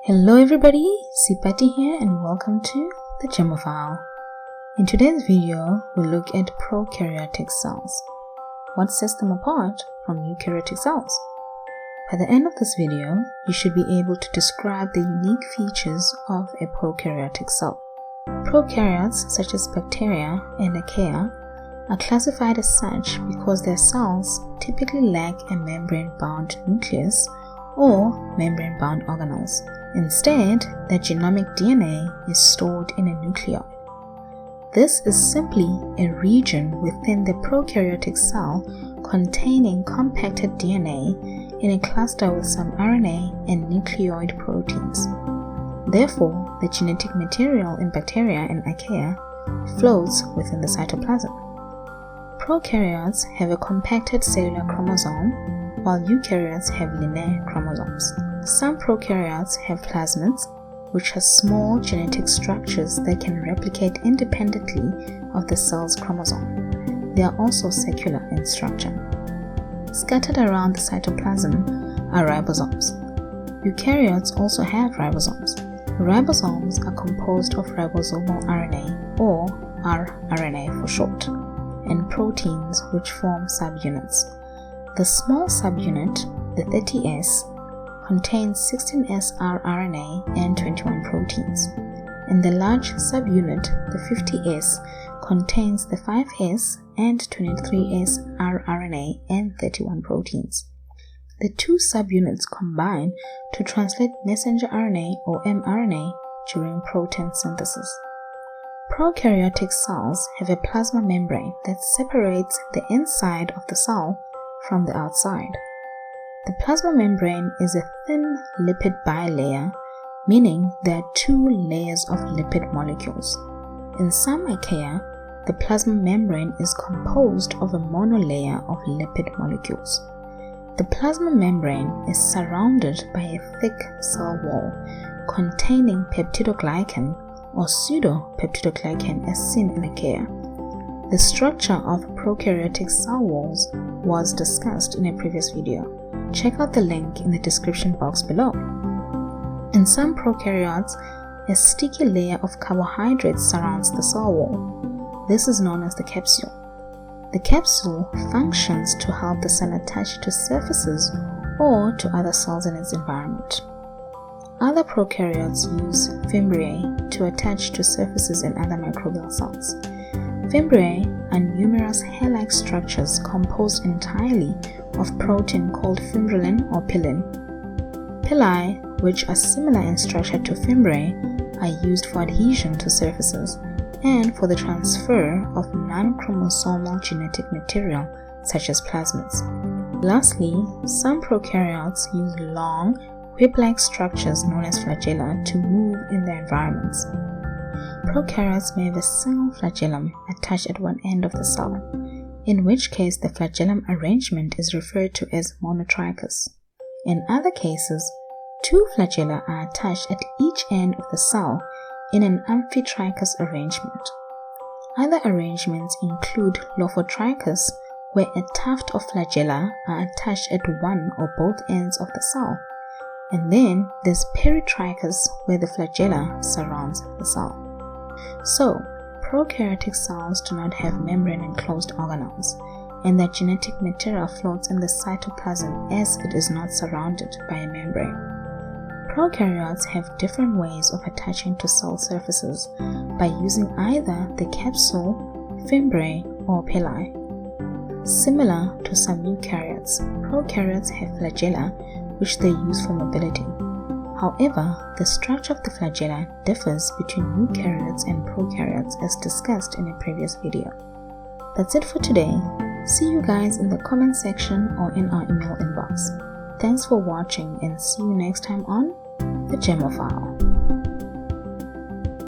Hello everybody, Sipati here and welcome to the Gemophile. In today's video, we'll look at prokaryotic cells. What sets them apart from eukaryotic cells? By the end of this video, you should be able to describe the unique features of a prokaryotic cell. Prokaryotes such as bacteria and archaea are classified as such because their cells typically lack a membrane-bound nucleus or membrane-bound organelles. Instead, their genomic DNA is stored in a nucleoid. This is simply a region within the prokaryotic cell containing compacted DNA in a cluster with some RNA and nucleoid proteins. Therefore, the genetic material in bacteria and archaea floats within the cytoplasm. Prokaryotes have a compacted cellular chromosome, while eukaryotes have linear chromosomes. Some prokaryotes have plasmids, which are small genetic structures that can replicate independently of the cell's chromosome. They are also circular in structure. Scattered around the cytoplasm are ribosomes. Eukaryotes also have ribosomes. Ribosomes are composed of ribosomal RNA, or rRNA for short, and proteins which form subunits. The small subunit, the 30S, contains 16S rRNA and 21 proteins, and the large subunit, the 50S, contains the 5S and 23S rRNA and 31 proteins. The two subunits combine to translate messenger RNA or mRNA during protein synthesis. Prokaryotic cells have a plasma membrane that separates the inside of the cell from the outside. The plasma membrane is a thin lipid bilayer, meaning there are two layers of lipid molecules. In some archaea, the plasma membrane is composed of a monolayer of lipid molecules. The plasma membrane is surrounded by a thick cell wall containing peptidoglycan or pseudopeptidoglycan as seen in archaea. The structure of prokaryotic cell walls was discussed in a previous video. Check out the link in the description box below. In some prokaryotes, a sticky layer of carbohydrates surrounds the cell wall. This is known as the capsule. The capsule functions to help the cell attach to surfaces or to other cells in its environment. Other prokaryotes use fimbriae to attach to surfaces in other microbial cells. Fimbriae are numerous hair-like structures composed entirely of protein called fibrillin or pillin. Pili, which are similar in structure to fimbriae, are used for adhesion to surfaces and for the transfer of non-chromosomal genetic material such as plasmids. Lastly, some prokaryotes use long, whip-like structures known as flagella to move in their environments. Prokaryotes may have a single flagellum attached at one end of the cell, in which case the flagellum arrangement is referred to as monotrichous. In other cases, two flagella are attached at each end of the cell in an amphitrichous arrangement. Other arrangements include lophotrichous, where a tuft of flagella are attached at one or both ends of the cell, and then there's peritrichous, where the flagella surrounds the cell. So, prokaryotic cells do not have membrane-enclosed organelles, and their genetic material floats in the cytoplasm as it is not surrounded by a membrane. Prokaryotes have different ways of attaching to cell surfaces by using either the capsule, fimbriae, or pili. Similar to some eukaryotes, prokaryotes have flagella which they use for mobility. However, the structure of the flagella differs between eukaryotes and prokaryotes as discussed in a previous video. That's it for today. See you guys in the comment section or in our email inbox. Thanks for watching and see you next time on the Gemophile.